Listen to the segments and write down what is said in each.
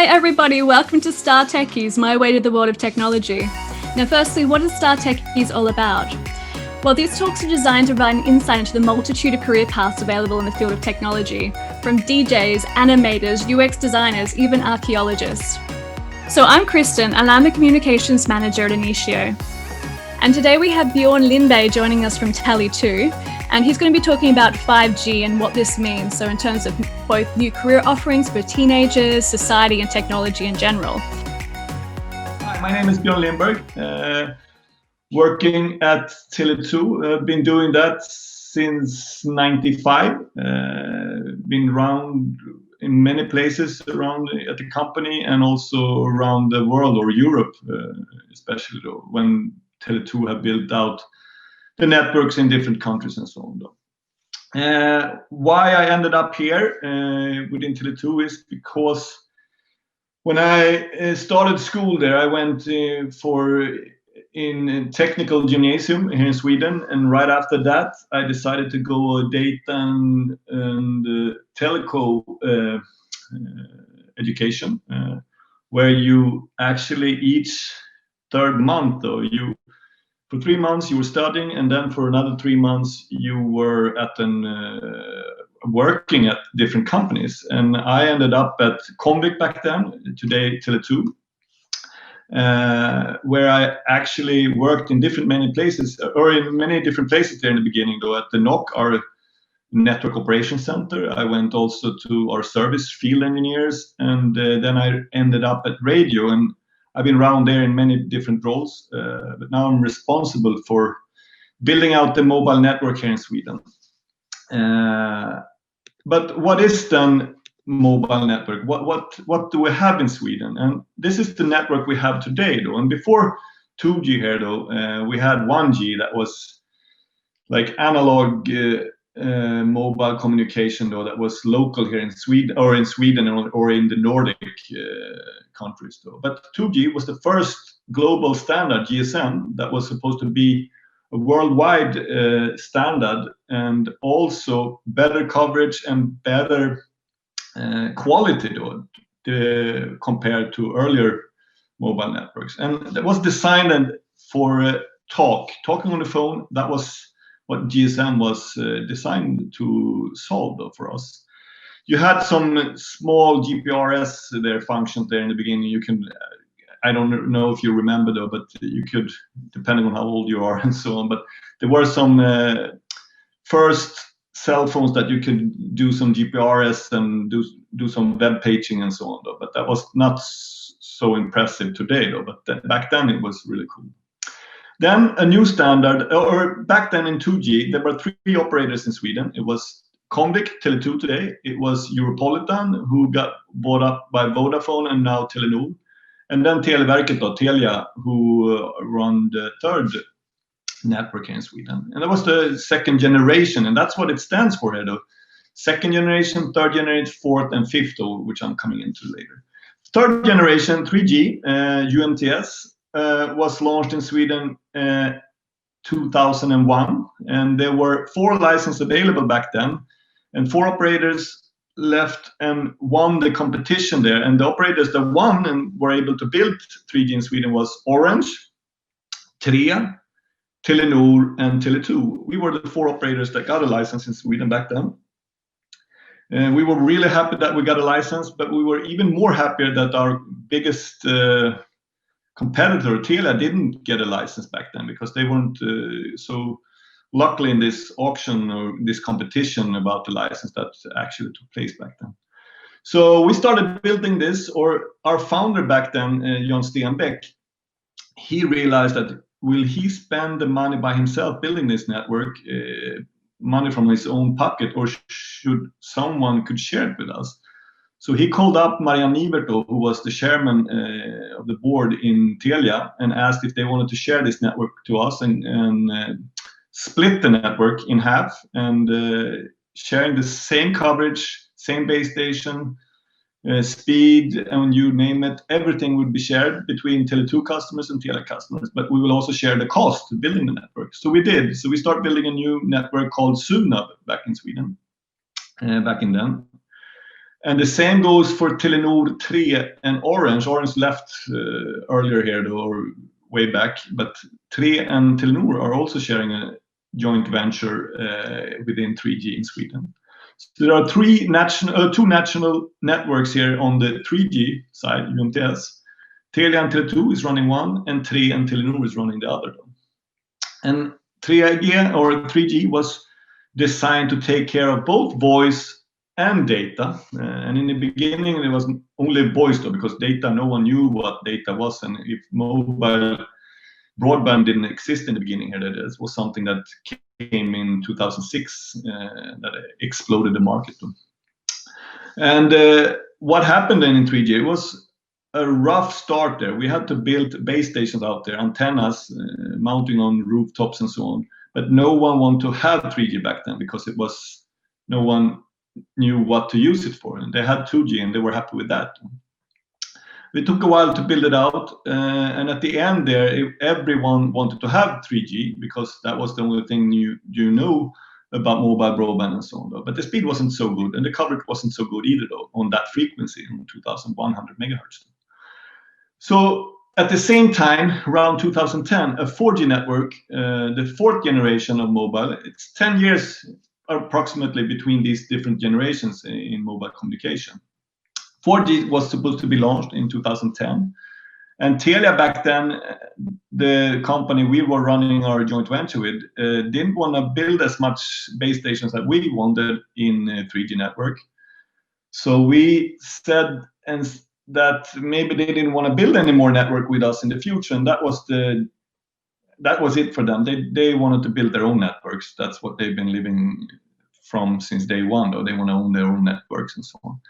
Hi everybody, welcome to Star Techies, my way to the world of technology. Now firstly, what is Star Techies all about? Well, these talks are designed to provide an insight into the multitude of career paths available in the field of technology, from DJs, animators, UX designers, even archaeologists. So I'm Kristen and I'm the Communications Manager at Initio. And today we have Björn Lindberg joining us from Tele too, and he's going to be talking about 5G and what this means, so in terms of both new career offerings for teenagers, society and technology in general. Hi, my name is Björn Lindberg, working at Tele 2. Been doing that since '95. Been around in many places around at the company and also around the world or Europe, especially when Tele 2 have built out the networks in different countries and so on. Why I ended up here within Tele 2 is because when I started school there, I went in technical gymnasium here in Sweden, and right after that I decided to go data and telecom education, where you actually each third month, for 3 months you were studying, and then for another 3 months you were at working at different companies. And I ended up at Comviq back then, today Tele 2, where I actually worked in many places there in the beginning. Though at the NOC, our network operations center, I went also to our service field engineers, and then I ended up at radio, and I've been around there in many different roles, but now I'm responsible for building out the mobile network here in Sweden. But what is then mobile network? What do we have in Sweden? And this is the network we have today, though. And before 2G here, though, we had 1G that was like analog mobile communication, though, that was local here in Sweden or in the Nordic countries, though. But 2G was the first global standard GSM that was supposed to be a worldwide standard, and also better coverage and better quality, though, compared to earlier mobile networks. And that was designed for talking on the phone. That was what GSM was designed to solve, though, for us. You had some small GPRS functions there in the beginning. You can, I don't know if you remember, though, but you could, depending on how old you are and so on, but there were some first cell phones that you could do some GPRS and do some web paging and so on, though. But that was not so impressive today, though. But back then it was really cool. Then a new standard, or back then in 2G, there were 3 operators in Sweden. It was Comviq, Tele 2 today. It was Europolitan, who got bought up by Vodafone and now Telenor. And then Televerket, or Telia, who run the third network in Sweden. And that was the second generation, and that's what it stands for here, though. Second generation, third generation, fourth, and fifth, which I'm coming into later. Third generation, 3G, UMTS, was launched in Sweden 2001, and there were 4 licenses available back then, and 4 operators left and won the competition there. And the operators that won and were able to build 3G in Sweden was Orange, Tre, Telenor, and Tele 2. We were the 4 operators that got a license in Sweden back then. And we were really happy that we got a license, but we were even more happier that our biggest competitor, Tele, didn't get a license back then, because they weren't so luckily in this auction or this competition about the license that actually took place back then. So we started building this, or our founder back then, Jan Stenbeck, he realized that will he spend the money by himself building this network, money from his own pocket, or should someone could share it with us? So he called up Marianne Niberto, who was the chairman of the board in Telia, and asked if they wanted to share this network to us and split the network in half, and sharing the same coverage, same base station, speed, and you name it, everything would be shared between Tele 2 customers and Telia customers, but we will also share the cost of building the network. So we did. So we started building a new network called Sunab back in Sweden, back in then. And the same goes for Telenor, Tre, and Orange. Orange left earlier here, though, or way back, but Tre and Telenor are also sharing a joint venture within 3G in Sweden. So there are two national networks here on the 3G side, entails. Tele and Tele2 is running one, and Tre and Telenor is running the other. And 3G or 3G was designed to take care of both voice and data. And in the beginning, there was only voice, though, because data, no one knew what data was. And if mobile broadband didn't exist in the beginning here, that was something that came in 2006 that exploded the market. And what happened then in 3G, it was a rough start there. We had to build base stations out there, antennas mounting on rooftops and so on. But no one wanted to have 3G back then because it was no one knew what to use it for. And they had 2G and they were happy with that. It took a while to build it out. And at the end there, everyone wanted to have 3G because that was the only thing you know about mobile broadband and so on. Though. But the speed wasn't so good and the coverage wasn't so good either, though, on that frequency, on 2100 megahertz. So at the same time, around 2010, a 4G network, the fourth generation of mobile, it's 10 years approximately between these different generations in mobile communication. 4G was supposed to be launched in 2010. And Telia back then, the company we were running our joint venture with, didn't want to build as much base stations as we wanted in 3G network. So we said that maybe they didn't want to build any more network with us in the future, and that was it for them. They wanted to build their own networks. That's what they've been living from since day one, though. They want to own their own networks and so on.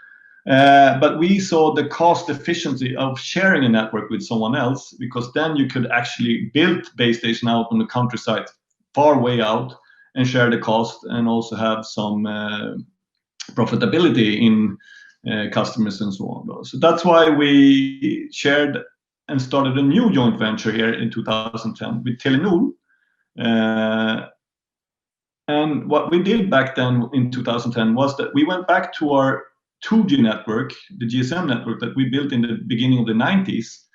But we saw the cost efficiency of sharing a network with someone else, because then you could actually build base station out on the countryside, far way out, and share the cost, and also have some profitability in customers and so on. So that's why we shared and started a new joint venture here in 2010 with Telenor. And what we did back then in 2010 was that we went back to our 2G network, the GSM network that we built in the beginning of the 90s,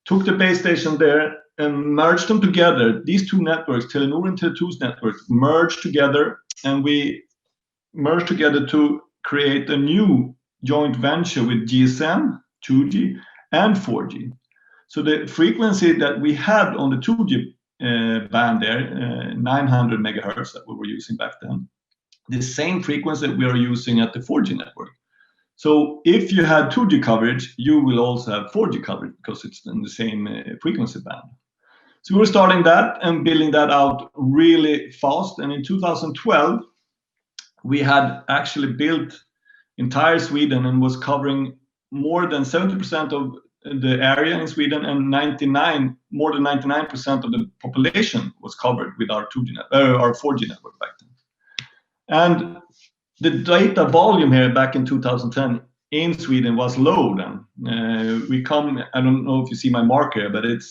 took the base station there and merged them together. These two networks, Telenor and Tele2's network, merged together, and we merged together to create a new joint venture with GSM, 2G, and 4G. So the frequency that we had on the 2G band there, 900 megahertz that we were using back then, the same frequency that we are using at the 4G network. So if you had 2G coverage, you will also have 4G coverage because it's in the same frequency band. So we were starting that and building that out really fast. And in 2012, we had actually built entire Sweden and was covering more than 70% of the area in Sweden, and more than 99% of the population was covered with our 4G network back then. And the data volume here back in 2010 in Sweden was low then. I don't know if you see my marker, but it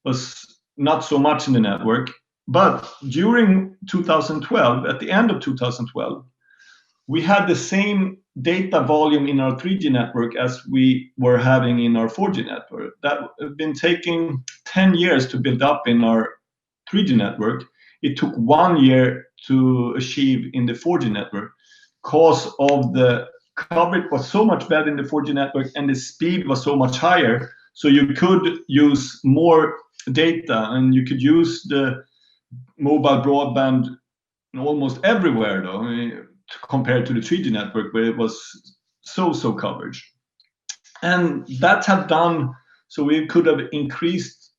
was not so much in the network. But during 2012, at the end of 2012, we had the same data volume in our 3G network as we were having in our 4G network. That had been taking 10 years to build up in our 3G network. It took 1 year to achieve in the 4G network because of the coverage was so much better in the 4G network and the speed was so much higher. So you could use more data and you could use the mobile broadband almost everywhere, though, compared to the 3G network where it was so coverage. And that had done so we could have increased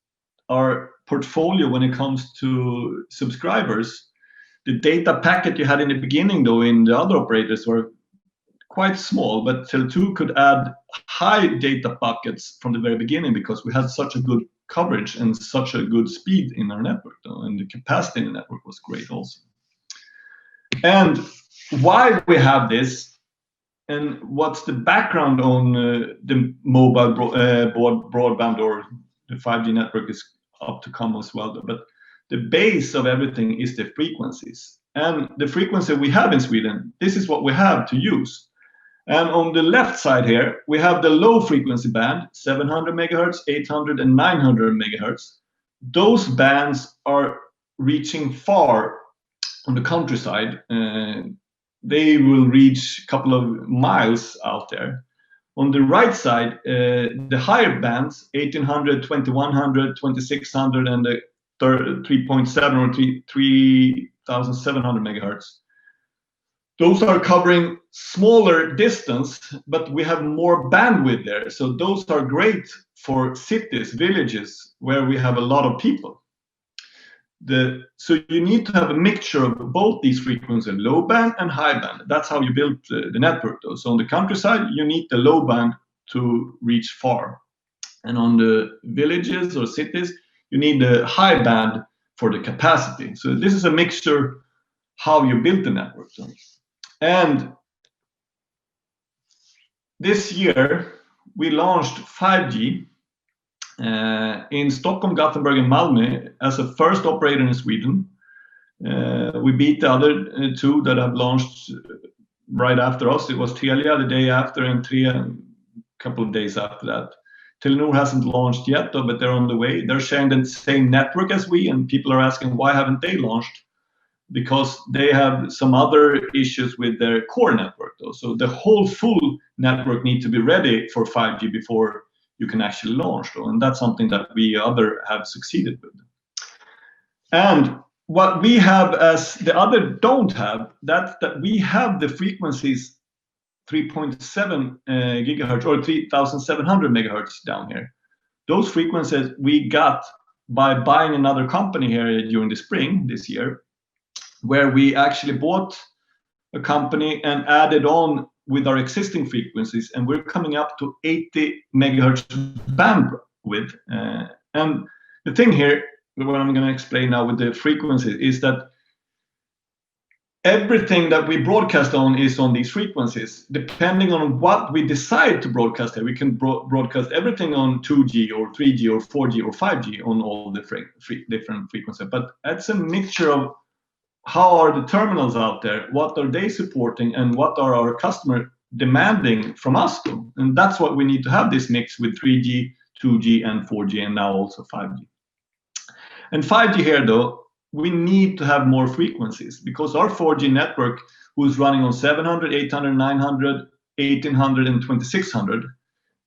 our portfolio when it comes to subscribers. The data packet you had in the beginning, though, in the other operators were quite small, but Tele2 could add high data packets from the very beginning because we had such a good coverage and such a good speed in our network, though, and the capacity in the network was great also. And why we have this and what's the background on the mobile broadband or the 5G network is up to come as well, though. But the base of everything is the frequencies. And the frequency we have in Sweden, this is what we have to use. And on the left side here, we have the low frequency band, 700 megahertz, 800 and 900 megahertz. Those bands are reaching far on the countryside. They will reach a couple of miles out there. On the right side, the higher bands, 1800, 2100, 2600, and the 3.7 or 3700 megahertz. Those are covering smaller distance, but we have more bandwidth there. So those are great for cities, villages, where we have a lot of people. So you need to have a mixture of both these frequencies, low band and high band. That's how you build the network, though. So on the countryside, you need the low band to reach far. And on the villages or cities, you need the high band for the capacity. So this is a mixture how you build the network. And this year, we launched 5G in Stockholm, Gothenburg, and Malmö as a first operator in Sweden. We beat the other two that have launched right after us. It was Tele the day after and Tre a couple of days after that. Telenor hasn't launched yet, though, but they're on the way. They're sharing the same network as we, and people are asking why haven't they launched? Because they have some other issues with their core network, though. So the whole full network needs to be ready for 5G before you can actually launch, though. And that's something that we other have succeeded with. And what we have as the other don't have, that's that we have the frequencies 3.7 gigahertz or 3700 megahertz down here. Those frequencies we got by buying another company here during the spring this year, where we actually bought a company and added on with our existing frequencies, and we're coming up to 80 megahertz bandwidth. And the thing here, what I'm going to explain now with the frequencies, is that everything that we broadcast on is on these frequencies. Depending on what we decide to broadcast here, we can broadcast everything on 2G or 3G or 4G or 5G on all the different frequencies. But that's a mixture of how are the terminals out there, what are they supporting, and what are our customers demanding from us? And that's what we need to have this mix with 3G, 2G, and 4G, and now also 5G. And 5G here, though, we need to have more frequencies because our 4G network, who's running on 700, 800, 900, 1800, and 2600,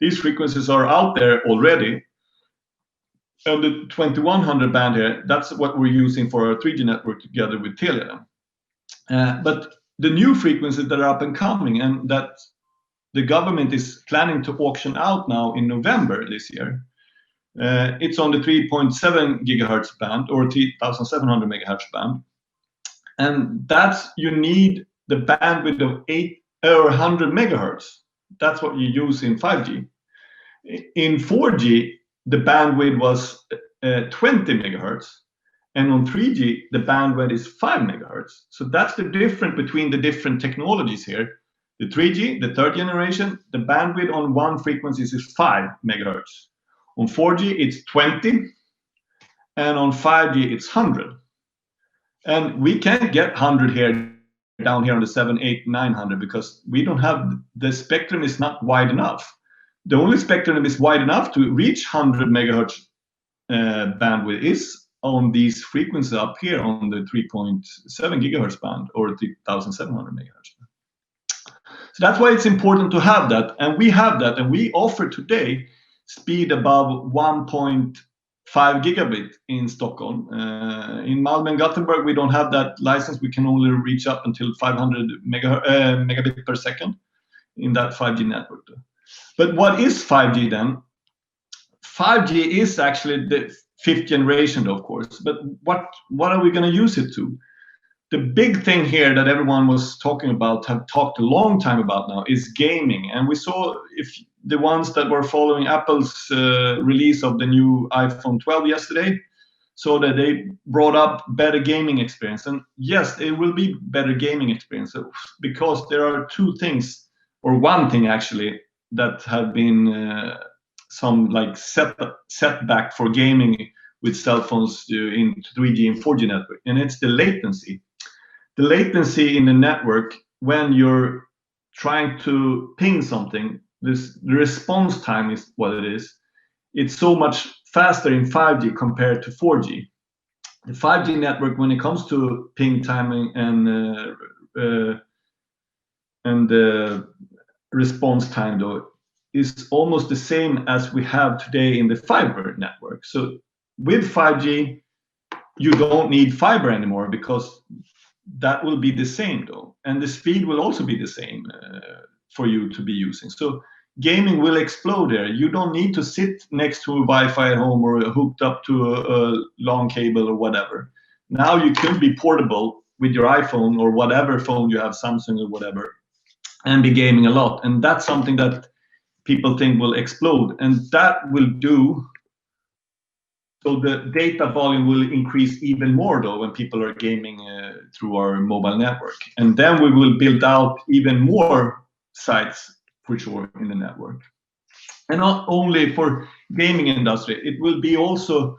these frequencies are out there already. And the 2100 band here, that's what we're using for our 3G network together with Tele. But the new frequencies that are up and coming and that the government is planning to auction out now in November this year, it's on the 3.7 gigahertz band or 3700 megahertz band. And that's, you need the bandwidth of 100 megahertz. That's what you use in 5G. In 4G, the bandwidth was 20 megahertz, and on 3G, the bandwidth is 5 megahertz. So that's the difference between the different technologies here. The 3G, the third generation, the bandwidth on one frequency is 5 megahertz. On 4G, it's 20, and on 5G, it's 100. And we can't get 100 here, down here on the 7, 8, 900, because we don't have, the spectrum is not wide enough. The only spectrum is wide enough to reach 100 megahertz bandwidth is on these frequencies up here on the 3.7 gigahertz band or 3700 megahertz. So that's why it's important to have that. And we have that. And we offer today speed above 1.5 gigabit in Stockholm. In Malmö and Gothenburg, we don't have that license. We can only reach up until 500 megabit per second in that 5G network. But what is 5G then? 5G is actually the fifth generation, of course. But what are we going to use it to? The big thing here that everyone was talking about, have talked a long time about now, is gaming. And we saw, if the ones that were following Apple's release of the new iPhone 12 yesterday, so that they brought up better gaming experience. And yes, it will be better gaming experience because there are two things, or one thing actually, that have been some like setback for gaming with cell phones in 3G and 4G network, and it's the latency. The latency in the network when you're trying to ping something, the response time is what it is. It's so much faster in 5G compared to 4G. The 5G network, when it comes to ping timing and response time, though, is almost the same as we have today in the fiber network. So with 5G, you don't need fiber anymore because that will be the same, though, and the speed will also be the same for you to be using. So gaming will explode there. You don't need to sit next to a Wi-Fi at home or hooked up to a long cable or whatever. Now you can be portable with your iPhone or whatever phone you have, Samsung or whatever, and be gaming a lot. And that's something that people think will explode, and that will do so the data volume will increase even more, though, when people are gaming through our mobile network. And then we will build out even more sites for sure in the network. And not only for gaming industry, it will be also,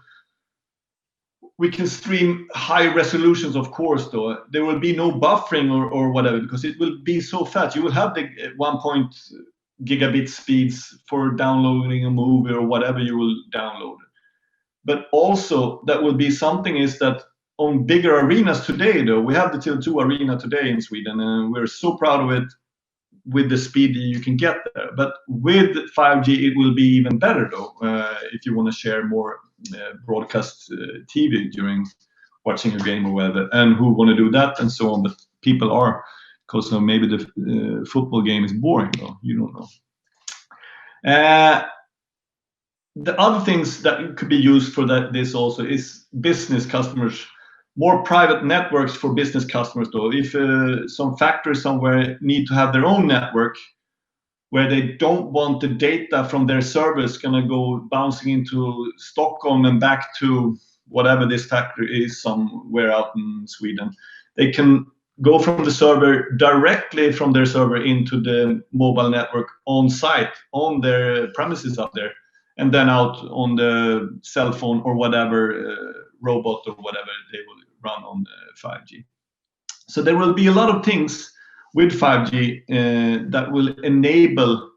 we can stream high resolutions, of course, though. There will be no buffering or whatever, because it will be so fast. You will have the 1 gigabit speeds for downloading a movie or whatever you will download. But also that will be something is that on bigger arenas today, though, we have the Tele2 arena today in Sweden, and we're so proud of it with the speed you can get there. But with 5G, it will be even better, though, if you want to share more broadcast TV during watching a game or whatever, and who want to do that and so on. But people are, because maybe the football game is boring, though, you don't know. The other things that could be used for this also is business customers, more private networks for business customers, though. If some factory somewhere need to have their own network where they don't want the data from their servers going to go bouncing into Stockholm and back to whatever this factory is somewhere out in Sweden, they can go from the server directly from their server into the mobile network on site, on their premises up there, and then out on the cell phone or whatever robot or whatever they will run on 5G. So there will be a lot of things with 5G that will enable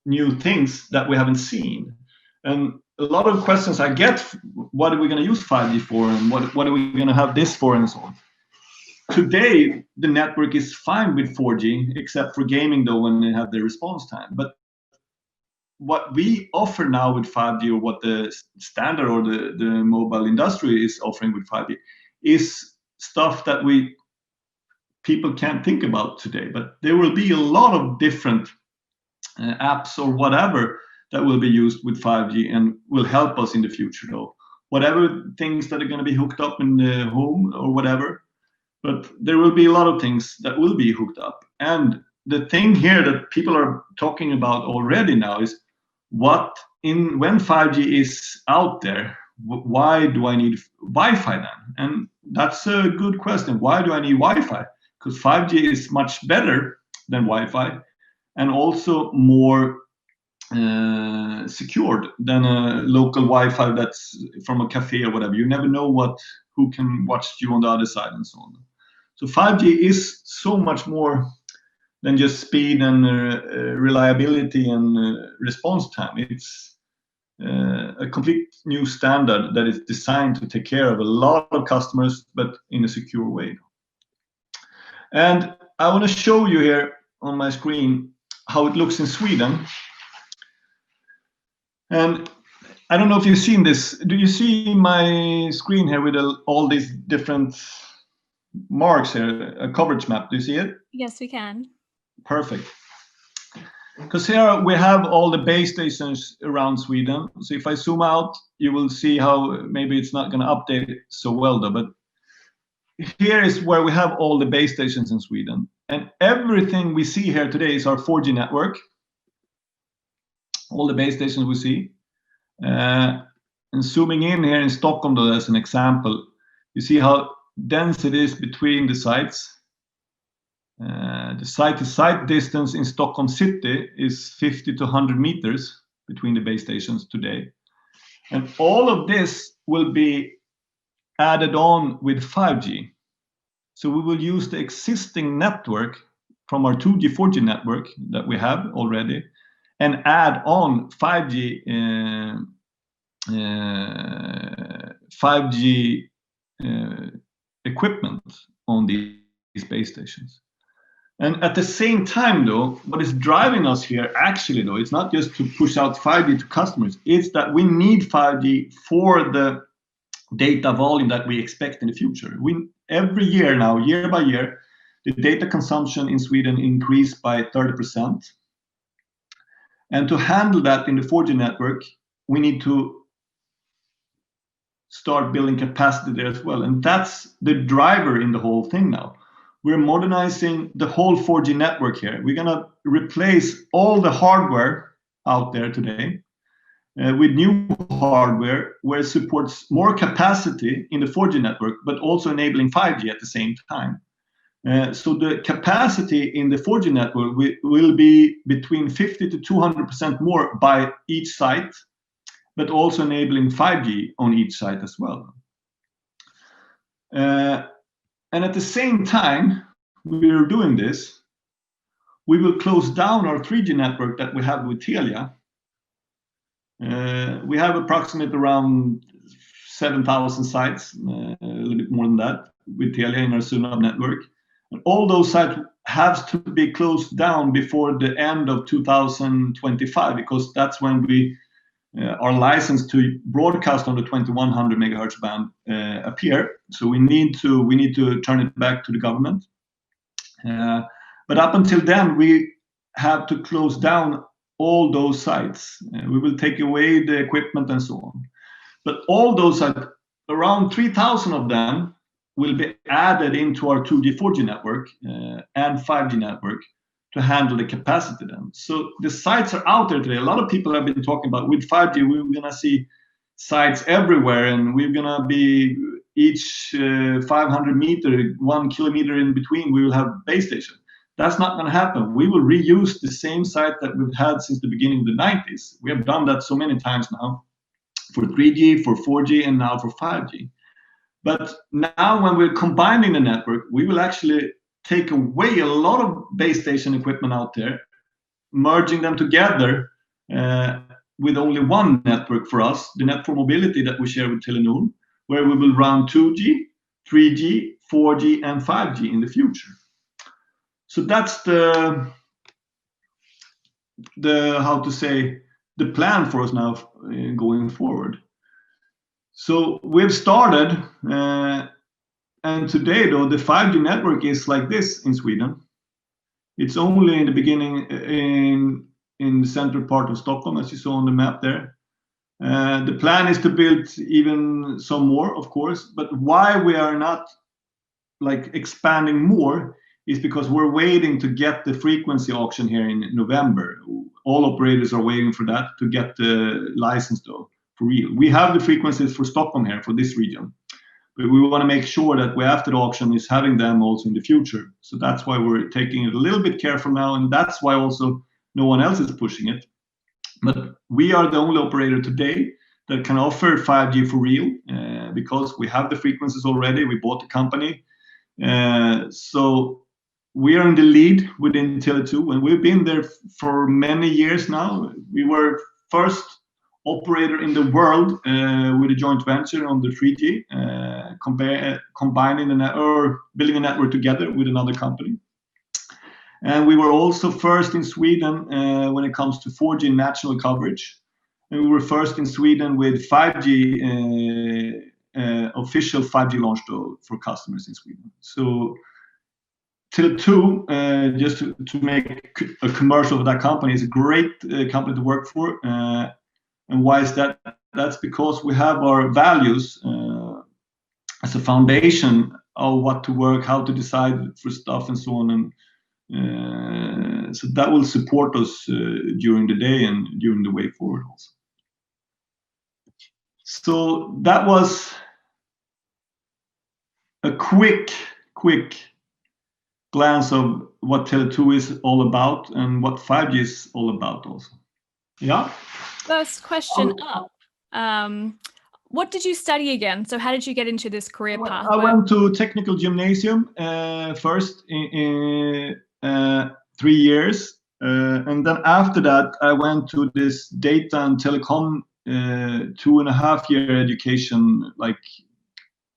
new things that we haven't seen. And a lot of questions I get, what are we going to use 5G for, and what are we going to have this for, and so on. Today, the network is fine with 4G, except for gaming, though, when they have the response time. But what we offer now with 5G, or what the standard or the mobile industry is offering with 5G, is stuff that people can't think about today. But there will be a lot of different apps or whatever that will be used with 5G and will help us in the future, though. Whatever things that are going to be hooked up in the home or whatever, but there will be a lot of things that will be hooked up. And the thing here that people are talking about already now is when 5G is out there, why do I need Wi-Fi then? And that's a good question. Why do I need Wi-Fi? Because 5G is much better than Wi-Fi, and also more secured than a local Wi-Fi that's from a cafe or whatever. You never know who can watch you on the other side and so on. So 5G is so much more than just speed and reliability and response time. It's a complete new standard that is designed to take care of a lot of customers, but in a secure way. And I want to show you here on my screen how it looks in Sweden. And I don't know if you've seen this. Do you see my screen here with all these different marks here, a coverage map? Do you see it? Yes, we can. Perfect. Because here we have all the base stations around Sweden. So if I zoom out, you will see how maybe it's not going to update it so well, though. But here is where we have all the base stations in Sweden. And everything we see here today is our 4G network. All the base stations we see. And zooming in here in Stockholm, though, as an example, you see how dense it is between the sites. The site-to-site distance in Stockholm city is 50 to 100 meters between the base stations today. And all of this will be added on with 5G. So we will use the existing network from our 2G, 4G network that we have already, and add on 5G equipment on these base stations. And at the same time, though, what is driving us here, actually, though, it's not just to push out 5G to customers, it's that we need 5G for the data volume that we expect in the future. Every year now, year by year, the data consumption in Sweden increased by 30%. And to handle that in the 4G network, we need to start building capacity there as well. And that's the driver in the whole thing now. We're modernizing the whole 4G network here. We're going to replace all the hardware out there today with new hardware where it supports more capacity in the 4G network, but also enabling 5G at the same time. So the capacity in the 4G network will be between 50 to 200% more by each site, but also enabling 5G on each site as well. And at the same time we're doing this, we will close down our 3G network that we have with Tele. We have approximately around 7,000 sites, a little bit more than that, with Tele in our Sunab network. And all those sites have to be closed down before the end of 2025, because that's when we are licensed to broadcast on the 2100 megahertz band appear. So we need to turn it back to the government. But up until then, we have to close down all those sites. We will take away the equipment and so on. But all those sites, around 3,000 of them, will be added into our 2G, 4G network and 5G network to handle the capacity then. So the sites are out there today. A lot of people have been talking about with 5G, we're going to see sites everywhere, and we're going to be each 500 meter, 1 kilometer in between, we will have base station. That's not going to happen. We will reuse the same site that we've had since the beginning of the 90s. We have done that so many times now for 3G, for 4G, and now for 5G. But now when we're combining the network, we will actually take away a lot of base station equipment out there, merging them together with only one network for us, the Net for Mobility that we share with Telenor, where we will run 2G, 3G, 4G, and 5G in the future. So that's the plan for us now going forward. So we've started, and today, though, the 5G network is like this in Sweden. It's only in the beginning in the central part of Stockholm, as you saw on the map there. The plan is to build even some more, of course, but why we are not expanding more is because we're waiting to get the frequency auction here in November. All operators are waiting for that to get the license, though, for real. We have the frequencies for Stockholm here, for this region. But we want to make sure that we, after the auction, is having them also in the future. So that's why we're taking it a little bit careful now, and that's why also no one else is pushing it. But we are the only operator today that can offer 5G for real, because we have the frequencies already. We bought the company. So we are in the lead within Tele2, and we've been there for many years now. We were first operator in the world with a joint venture on the 3G, combining or building a network together with another company. And we were also first in Sweden when it comes to 4G national coverage. And we were first in Sweden with 5G, official 5G launch for customers in Sweden. So Tele2, just to make a commercial of that company, is a great company to work for. And why is that? That's because we have our values as a foundation of what to work, how to decide for stuff, and so on. And so that will support us during the day and during the way forward also. So that was a quick glance of what Tele2 is all about and what 5G is all about also. Yeah. First question up. What did you study again? So how did you get into this career path? I went to technical gymnasium first 3 years. And then after that, I went to this data and telecom 2.5 year education, like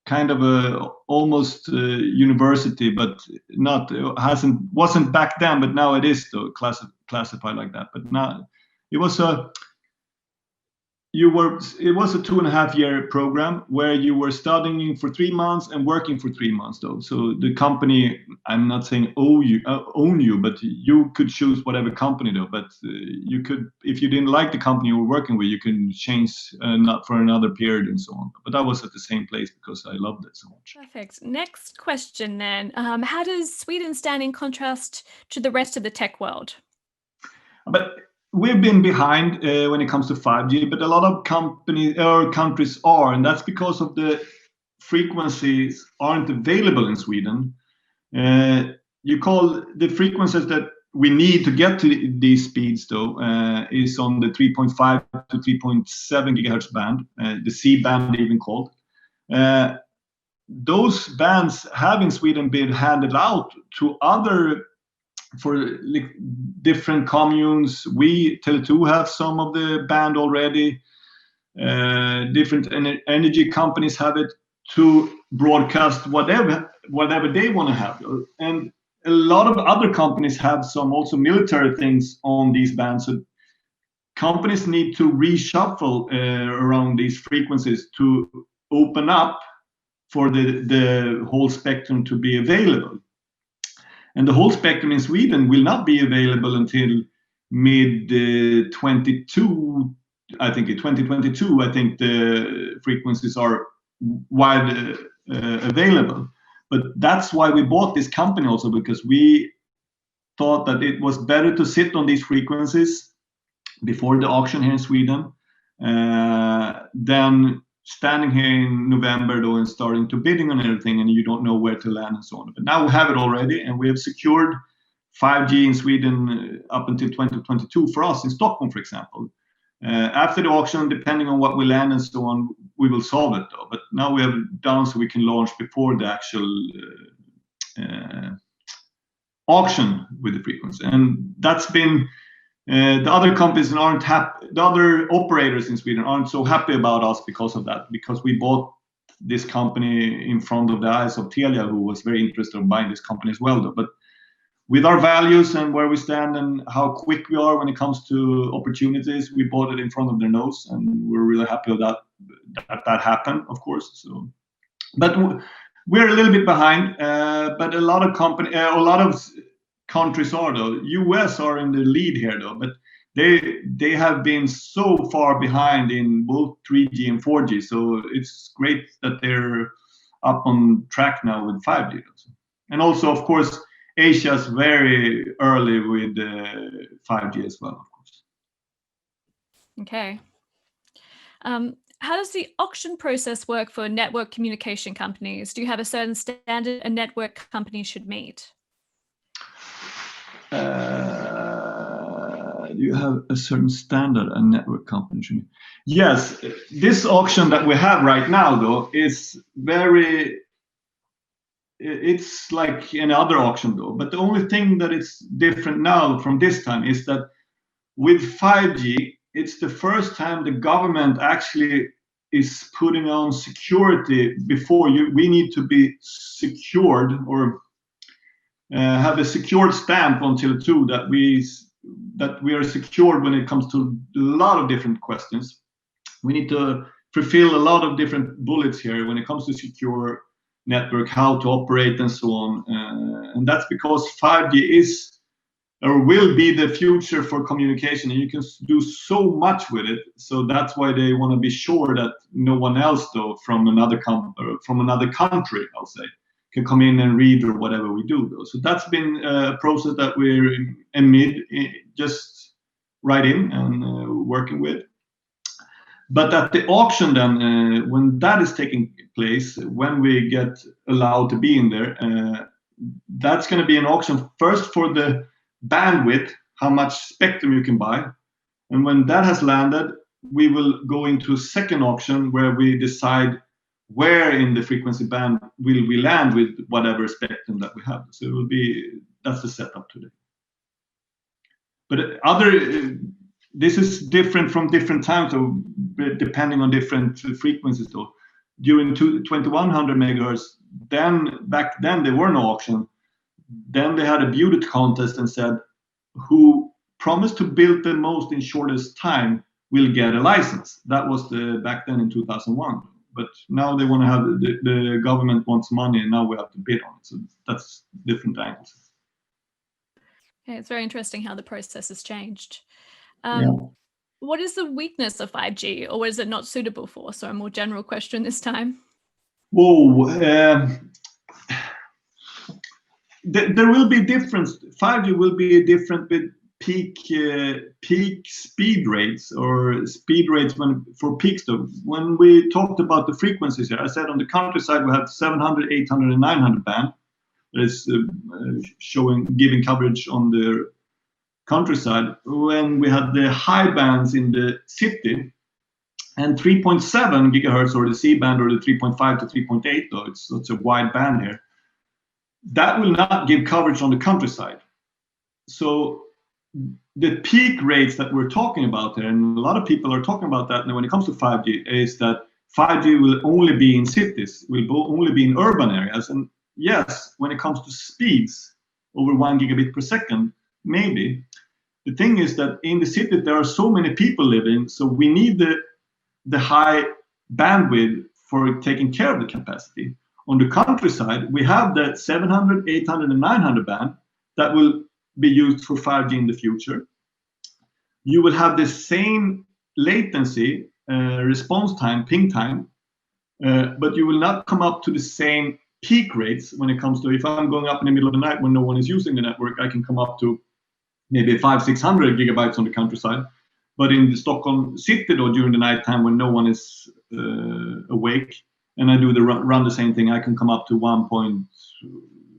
kind of a almost university, but wasn't back then, but now it is though classified like that. But now it was a 2.5 year program where you were studying for 3 months and working for 3 months though. So the company, I'm not saying own you, but you could choose whatever company though. But you could, if you didn't like the company you were working with, you can change not for another period and so on. But I was at the same place because I loved it so much. Perfect. Next question then. How does Sweden stand in contrast to the rest of the tech world? But we've been behind when it comes to 5G, but a lot of companies or countries are, and that's because of the frequencies aren't available in Sweden. You call the frequencies that we need to get to these speeds, though, is on the 3.5 to 3.7 gigahertz band, the C band even called. Those bands have in Sweden been handed out to other for different communes. We Tele2 have some of the band already. Different energy companies have it to broadcast whatever they want to have, and a lot of other companies have some also military things on these bands. So companies need to reshuffle around these frequencies to open up for the whole spectrum to be available. And the whole spectrum in Sweden will not be available until mid 22. I think in 2022. I think the frequencies are wide available. But that's why we bought this company also, because we thought that it was better to sit on these frequencies before the auction here in Sweden than standing here in November though and starting to bidding on everything and you don't know where to land and so on. But now we have it already, and we have secured 5G in Sweden up until 2022 for us in Stockholm, for example. After the auction, depending on what we land and so on, we will solve it though. But now we have it down so we can launch before the actual auction with the frequency. And that's been the other companies aren't happy. The other operators in Sweden aren't so happy about us because of that, because we bought this company in front of the eyes of Tele, who was very interested in buying this company as well though. But with our values and where we stand and how quick we are when it comes to opportunities, we bought it in front of their nose, and we're really happy with that happened, of course. So, but we're a little bit behind. But a lot of countries are though. US are in the lead here though, but they have been so far behind in both 3G and 4G. So it's great that they're up on track now with 5G. And also, of course, Asia's very early with 5G as well, of course. Okay. How does the auction process work for network communication companies? Do you have a certain standard a network company should meet? Do you have a certain standard a network company should meet? Yes, this auction that we have right now, though, is it's like any other auction though, but the only thing that is different now from this time is that with 5G, it's the first time the government actually is putting on security before we need to be secured or have a secured stamp on Tele2 that we are secured when it comes to a lot of different questions. We need to fulfill a lot of different bullets here when it comes to secure network, how to operate and so on, and that's because 5G is or will be the future for communication, and you can do so much with it. So that's why they want to be sure that no one else though from another country, I'll say, can come in and read or whatever we do though. So that's been a process that we're just right in and working with. But at the auction then, when that is taking place, when we get allowed to be in there, that's going to be an auction first for the bandwidth, how much spectrum you can buy. And when that has landed, we will go into a second auction where we decide where in the frequency band will we land with whatever spectrum that we have. So it will be that's the setup today. But this is different from different times, so depending on different frequencies. Though during 2100 megahertz, back then there were no auction. Then they had a beauty contest and said, who promised to build the most in shortest time will get a license. That was back then in 2001. But now they want to have the government wants money, and now we have to bid on it. So that's different angles. Okay, it's very interesting how the process has changed. Yeah. What is the weakness of 5G, or is it not suitable for? So a more general question this time. Whoa. There will be difference. 5G will be different with peak speed rates or speed rates for peak stuff. When we talked about the frequencies here, I said on the countryside we have 700, 800, and 900 band that is giving coverage on the countryside. When we had the high bands in the city, and 3.7 gigahertz or the C band or the 3.5 to 3.8, though it's a wide band here, that will not give coverage on the countryside. So the peak rates that we're talking about here, and a lot of people are talking about that, and when it comes to 5G, is that 5G will only be in cities, will only be in urban areas. And yes, when it comes to speeds over 1 gigabit per second, maybe. The thing is that in the city there are so many people living, so we need the high bandwidth for taking care of the capacity. On the countryside, we have the 700, 800, and 900 band that will be used for 5G in the future. You will have the same latency, response time, ping time, but you will not come up to the same peak rates when it comes to, if I'm going up in the middle of the night when no one is using the network, I can come up to maybe 500-600 gigabytes on the countryside. But in the Stockholm city, though, during the night time when no one is awake, and I do run the same thing, I can come up to 1.2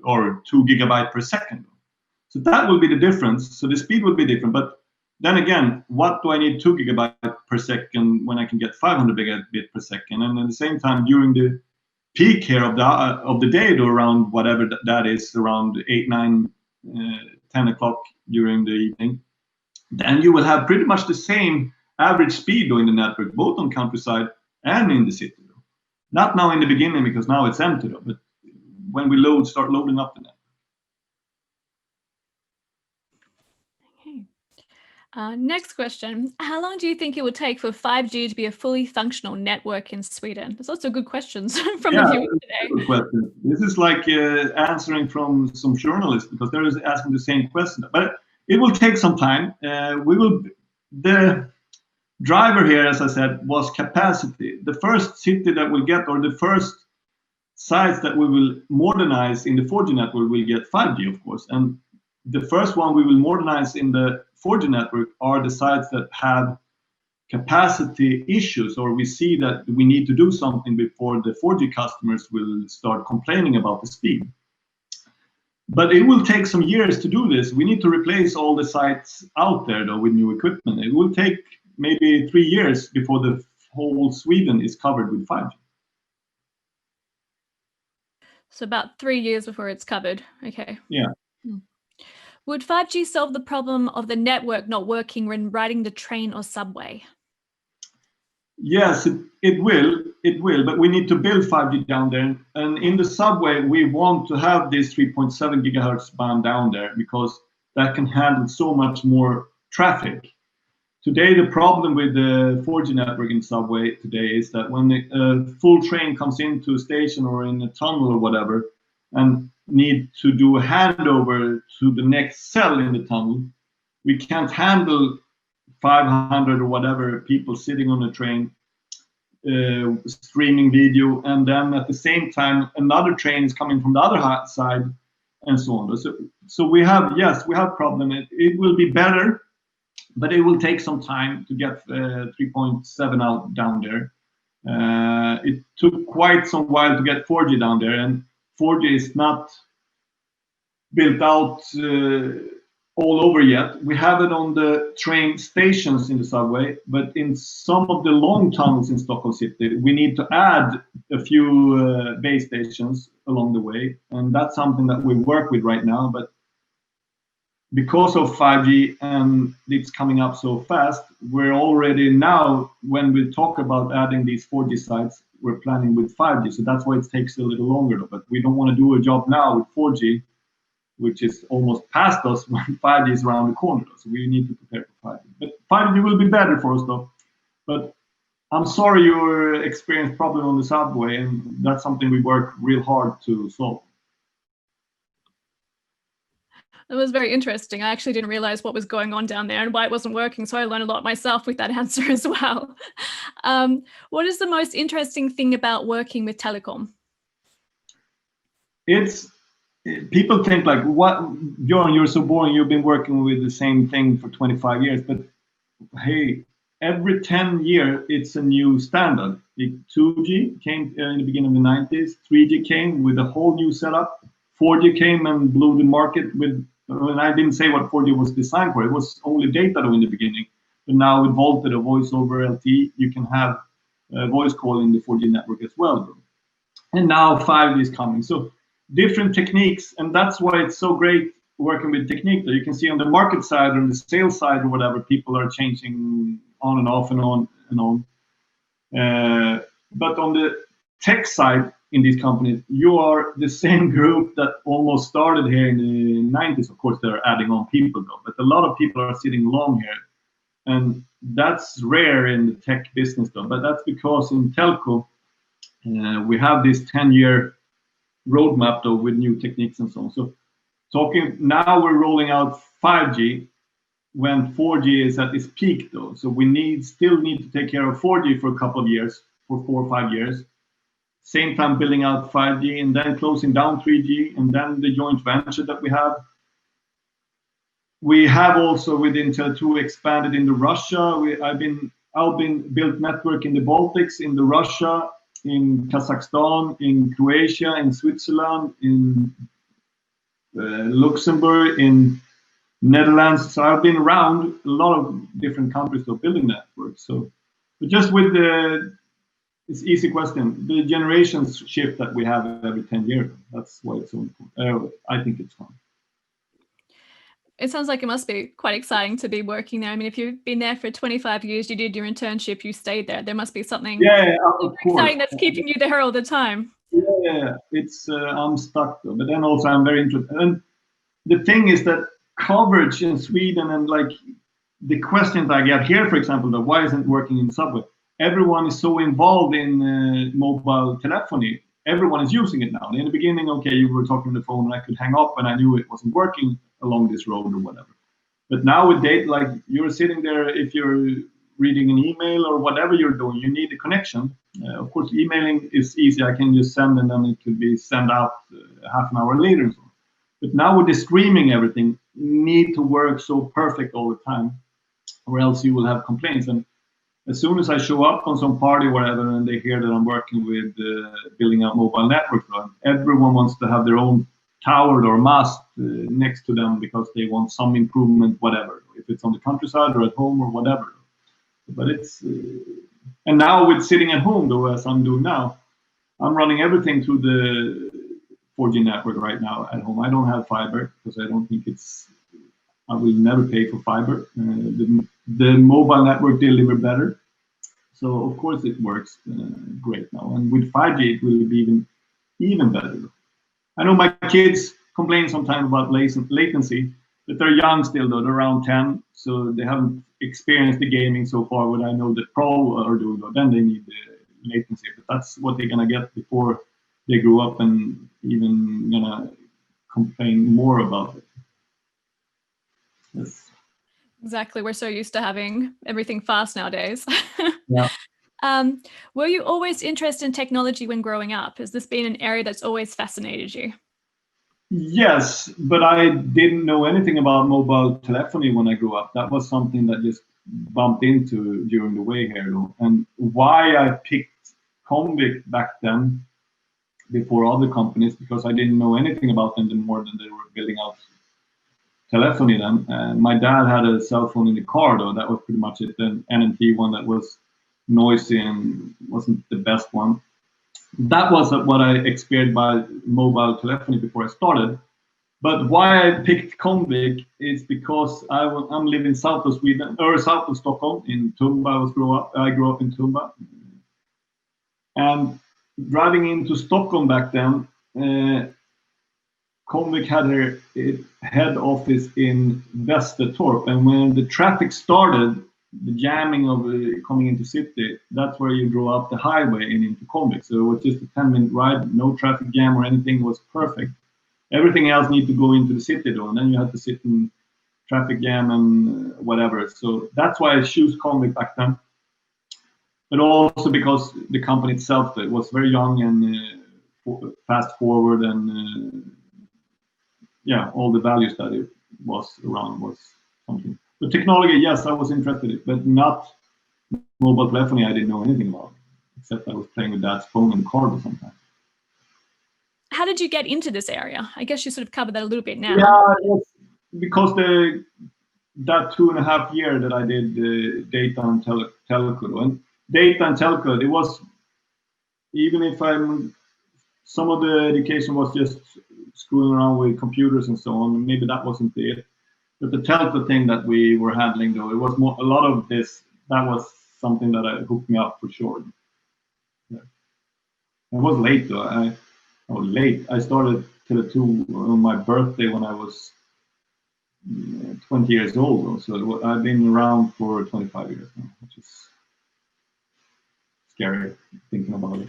gigabyte per second. So that will be the difference. So the speed will be different. But then again, what do I need 2 gigabyte per second when I can get 500 megabit per second? And at the same time, during the peak here of the day, though, around whatever that is, around 8, 9, 10 o'clock during the evening, then you will have pretty much the same average speed though in the network, both on countryside and in the city. Though. Not now in the beginning because now it's empty, though, but when we start loading up the network. Okay. Next question. How long do you think it would take for 5G to be a fully functional network in Sweden? There's also good questions from the viewers today. Good question. This is like answering from some journalists because they're asking the same question. But it will take some time. The driver here, as I said, was capacity. The first city that will get, or the first sites that we will modernize in the 4G network will get 5G, of course. And the first one we will modernize in the 4G network are the sites that have capacity issues, or we see that we need to do something before the 4G customers will start complaining about the speed. But it will take some years to do this. We need to replace all the sites out there, though, with new equipment. It will take maybe 3 years before the whole Sweden is covered with 5G. So about 3 years before it's covered. Okay. Yeah. Would 5G solve the problem of the network not working when riding the train or subway? Yes, it will. It will, but we need to build 5G down there. And in the subway, we want to have this 3.7 gigahertz band down there because that can handle so much more traffic. Today, the problem with the 4G network in subway today is that when a full train comes into a station or in a tunnel or whatever, and need to do a handover to the next cell in the tunnel, we can't handle 500 or whatever people sitting on a train streaming video, and then at the same time another train is coming from the other side, and so on. So we have problem. It will be better, but it will take some time to get 3.7 out down there. It took quite some while to get 4G down there, and 4G is not built out all over yet. We have it on the train stations in the subway, but in some of the long tunnels in Stockholm City, we need to add a few base stations along the way, and that's something that we work with right now. But because of 5G and it's coming up so fast, we're already now, when we talk about adding these 4G sites, we're planning with 5G. So that's why it takes a little longer. But we don't want to do a job now with 4G, which is almost past us when 5G is around the corner. So we need to prepare for 5G. But 5G will be better for us though. But I'm sorry you experienced problem on the subway, and that's something we work real hard to solve. It was very interesting. I actually didn't realize what was going on down there and why it wasn't working. So I learned a lot myself with that answer as well. What is the most interesting thing about working with telecom? It's people think like, what, Bjorn, you're so boring. You've been working with the same thing for 25 years. But hey, every 10 years, it's a new standard. 2G came in the beginning of the 90s. 3G came with a whole new setup. 4G came and blew the market with, and I didn't say what 4G was designed for. It was only data though in the beginning. But now with Volta, voice over LTE, you can have voice call in the 4G network as well. And now 5G is coming. So different techniques, and that's why it's so great working with technique. That you can see on the market side or the sales side or whatever, people are changing on and off and on and on. But on the tech side in these companies, you are the same group that almost started here in the 90s. Of course, they're adding on people though, but a lot of people are sitting long here. And that's rare in the tech business though, but that's because in telco, we have this 10-year roadmap though with new techniques and so on. So talking now, we're rolling out 5G when 4G is at its peak though. So we still need to take care of 4G for a couple of years, for 4 or 5 years. Same time building out 5G and then closing down 3G, and then the joint venture that we have. We have also within Tele2 expanded into Russia. I've been built network in the Baltics, in the Russia, in Kazakhstan, in Croatia, in Switzerland, in Luxembourg, in Netherlands. So I've been around a lot of different countries of building networks. So, but just with it's easy question. The generations shift that we have every 10 years. That's why it's so important. I think it's fun. It sounds like it must be quite exciting to be working there. I mean, if you've been there for 25 years, you did your internship, you stayed there. There must be something exciting that's keeping you there all the time. Yeah, it's I'm stuck though. But then also I'm very interested. And the thing is that coverage in Sweden and like the questions I get here, for example, that why isn't it working in subway? Everyone is so involved in mobile telephony. Everyone is using it now. In the beginning, okay, you were talking on the phone and I could hang up and I knew it wasn't working along this road or whatever. But now with data, like you're sitting there, if you're reading an email or whatever you're doing, you need a connection. Of course, emailing is easy. I can just send and then it could be sent out half an hour later. And so on. But now with the streaming, everything need to work so perfect all the time, or else you will have complaints. And as soon as I show up on some party or whatever, and they hear that I'm working with building out mobile networks, everyone wants to have their own tower or mast next to them because they want some improvement, whatever, if it's on the countryside or at home or whatever. But it's and now with sitting at home though, as I'm doing now, I'm running everything through the 4G network right now at home. I don't have fiber because I don't think I will never pay for fiber. The mobile network deliver better. So of course it works great now. And with 5G it will be even better. I know my kids complain sometimes about latency, but they're young still though, they're around 10, so they haven't experienced the gaming so far. What I know that pro are doing, but then they need the latency. But that's what they're gonna get before they grow up and even gonna complain more about it. Yes. Exactly. We're so used to having everything fast nowadays. Yeah. Were you always interested in technology when growing up? Has this been an area that's always fascinated you? Yes, but I didn't know anything about mobile telephony when I grew up. That was something that just bumped into during the way here. Though. And why I picked Comviq back then before other companies, because I didn't know anything about them more than they were building out telephony then. My dad had a cell phone in the car though. That was pretty much it. An NNT one that was noisy and wasn't the best one. That was what I experienced by mobile telephony before I started. But why I picked Comvik is because I'm living south of Sweden, or south of Stockholm, in Tumba. I grew up in Tumba. And driving into Stockholm back then, Comvik had their head office in Västertorp. And when the traffic started, the jamming of coming into city, that's where you drove up the highway and into Comvik. So it was just a 10-minute ride, no traffic jam or anything. It was perfect. Everything else needed to go into the city though, and then you had to sit in traffic jam and whatever. So that's why I chose Comvik back then. But also because the company itself, it was very young and fast forward, and all the values that it was around was something. The technology, yes, I was interested in, but not mobile telephony. I didn't know anything about, except I was playing with Dad's phone in the car sometimes. How did you get into this area? I guess you sort of covered that a little bit now. Yeah, because that 2.5 years that I did data and telco, and data and telco, it was, even if some of the education was just screwing around with computers and so on, maybe that wasn't it. But the telco thing that we were handling though, it was more, a lot of this, that was something that hooked me up for sure. Yeah. I was late though. I was late. I started Tele2 on my birthday when I was 20 years old. So I've been around for 25 years now, which is scary thinking about it.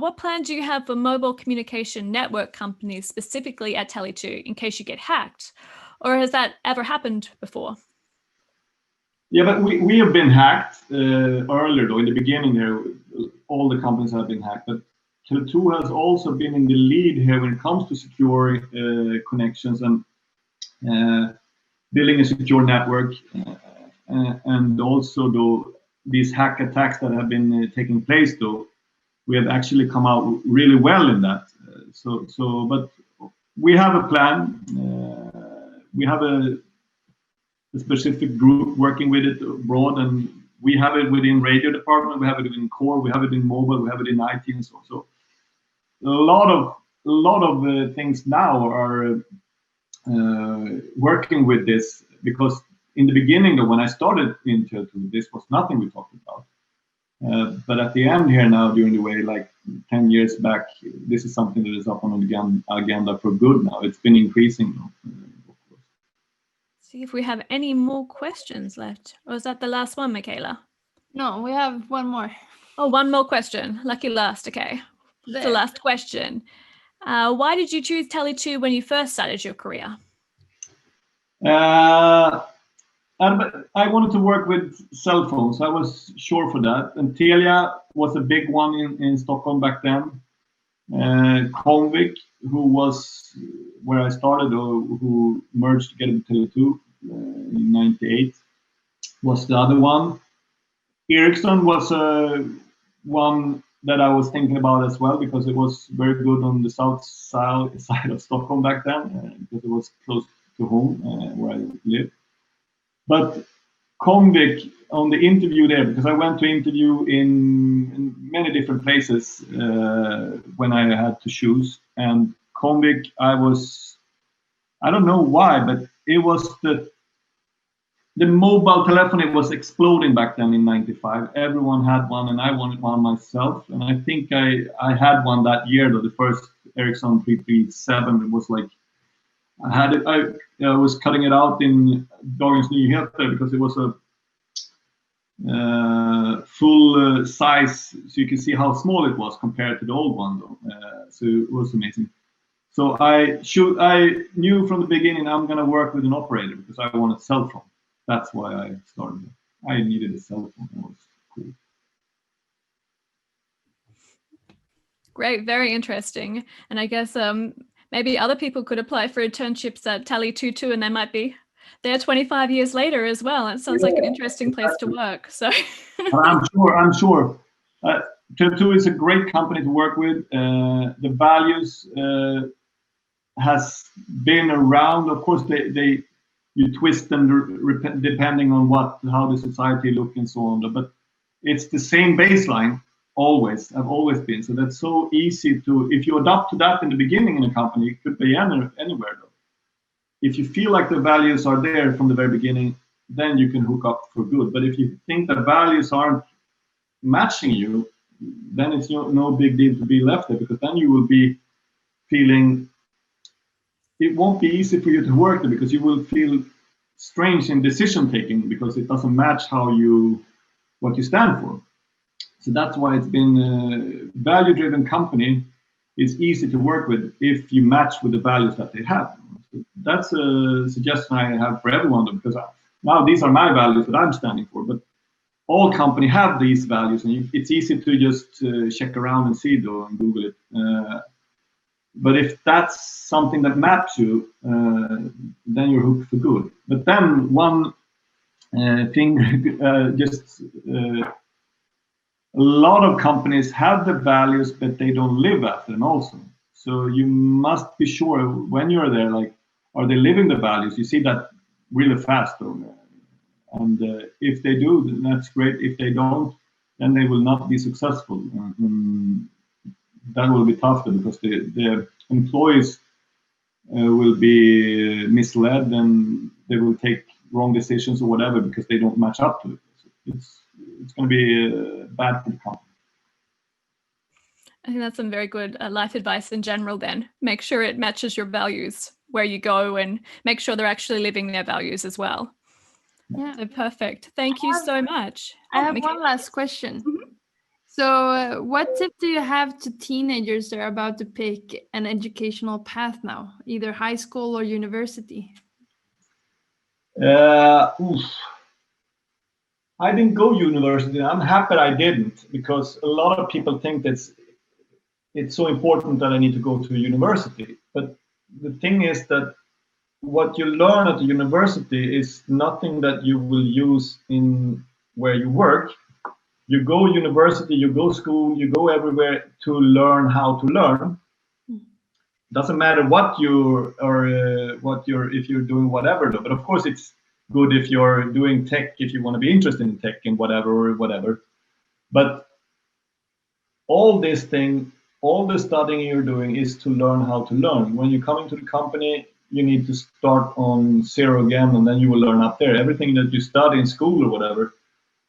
What plan do you have for mobile communication network companies, specifically at Tele2, in case you get hacked? Or has that ever happened before? Yeah, but we have been hacked earlier though. In the beginning there, all the companies have been hacked. But Tele2 has also been in the lead here when it comes to secure connections and building a secure network. And also though, these hack attacks that have been taking place though, we have actually come out really well in that. But we have a plan. We have a specific group working with it abroad, and we have it within radio department, we have it in core, we have it in mobile, we have it in IT, and so a lot of things now are working with this, because in the beginning though, when I started in Tele2, this was nothing we talked about. But at the end here now, during the way, like 10 years back, this is something that is up on the agenda for good now. It's been increasing now, of course. See if we have any more questions left. Or is that the last one, Michaela? No, we have one more. Oh, one more question. Lucky last. Okay. That's the last question. Why did you choose Tele2 when you first started your career? I wanted to work with cell phones. I was sure for that. And Telia was a big one in Stockholm back then. Comvik, who was where I started, or who merged together with Tele2 in '98, was the other one. Ericsson was one that I was thinking about as well, because it was very good on the south side of Stockholm back then, because it was close to home where I lived. But Comvik, on the interview there, because I went to interview in many different places when I had to choose, and Comvik, I don't know why, but it was the mobile telephony was exploding back then in '95. Everyone had one, and I wanted one myself. And I think I had one that year, though, the first Ericsson 337. It was like, I had it. I was cutting it out in Bjrns Nyheter because it was a full size, so you can see how small it was compared to the old one, though. So it was amazing. So I knew from the beginning I'm going to work with an operator because I wanted a cell phone. That's why I started. I needed a cell phone. It was cool. Great, very interesting. And I guess maybe other people could apply for internships at Tele2 too, and they might be there 25 years later as well. It sounds like an interesting place to work. So I'm sure. Tele2 is a great company to work with. The values has been around. Of course, you twist them depending on how the society looks and so on. But it's the same baseline always, have always been. So that's so easy to, if you adapt to that in the beginning in a company, it could be anywhere though. If you feel like the values are there from the very beginning, then you can hook up for good. But if you think the values aren't matching you, then it's no big deal to be left there, because then you will be feeling, it won't be easy for you to work there, because you will feel strange in decision taking because it doesn't match what you stand for. So that's why it's been a value-driven company is easy to work with if you match with the values that they have. So that's a suggestion I have for everyone, because now these are my values that I'm standing for, but all companies have these values, and it's easy to just check around and see though and Google it. But if that's something that maps you, then you're hooked for good. But then one thing, a lot of companies have the values, but they don't live after them also. So you must be sure when you're there, like, are they living the values? You see that really fast though. And if they do, then that's great. If they don't, then they will not be successful. That will be tough though, because the employees will be misled, and they will take wrong decisions or whatever because they don't match up to it. So it's going to be bad for the company. I think that's some very good life advice in general then. Make sure it matches your values where you go, and make sure they're actually living their values as well. Yeah. So perfect. Thank you so much. I have one last question. So what tip do you have to teenagers that are about to pick an educational path now, either high school or university? I didn't go university. I'm happy I didn't, because a lot of people think that it's so important that I need to go to a university. But the thing is that what you learn at the university is nothing that you will use in where you work. You go university, you go school, you go everywhere to learn how to learn. Doesn't matter what if you're doing whatever, but of course it's good if you're doing tech, if you want to be interested in tech and whatever. But all the studying you're doing is to learn how to learn. When you come into the company, you need to start on zero again, and then you will learn up there. Everything that you study in school or whatever,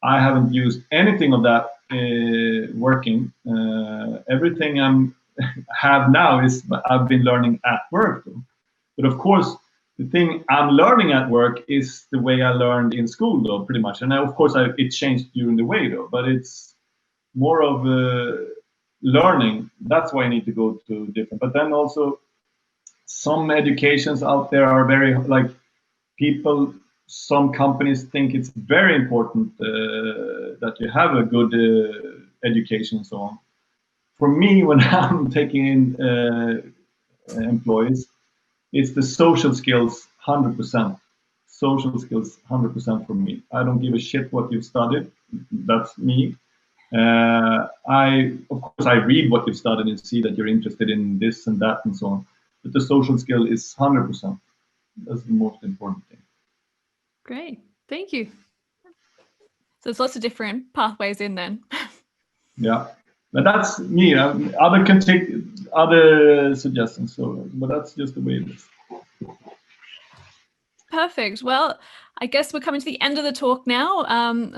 I haven't used anything of that working. Everything have now is I've been learning at work. But of course, the thing I'm learning at work is the way I learned in school, though, pretty much. And of course, it changed during the way, though. But it's more of learning. That's why I need to go to different. But then also, some educations out there are very, like, people, some companies think it's very important that you have a good education and so on. For me, when I'm taking in employees, it's the social skills 100%. Social skills 100% for me. I don't give a shit what you've studied. That's me. Of course, I read what you've studied and see that you're interested in this and that and so on. But the social skill is 100%. That's the most important thing. Great. Thank you. So there's lots of different pathways in then. Yeah. But that's me. Other can take other suggestions. But that's just the way it is. Perfect. Well, I guess we're coming to the end of the talk now.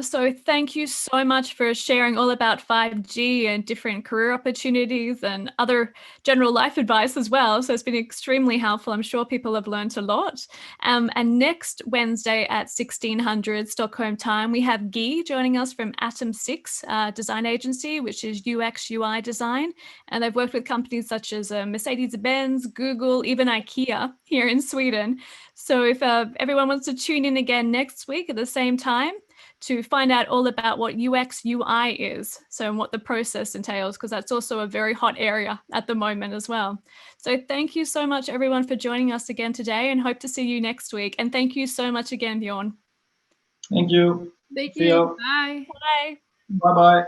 So thank you so much for sharing all about 5G and different career opportunities and other general life advice as well. So it's been extremely helpful. I'm sure people have learned a lot. And next Wednesday at 1600 Stockholm time, we have Guy joining us from Atom 6 design agency, which is UX UI design. And they've worked with companies such as Mercedes-Benz, Google, even IKEA here in Sweden. So if everyone wants to tune in again next week at the same time to find out all about what UX UI is, so and what the process entails, because that's also a very hot area at the moment as well. So thank you so much, everyone, for joining us again today, and hope to see you next week. And thank you so much again, Bjorn. Thank you. Thank See you. you. Bye. Bye. Bye-bye.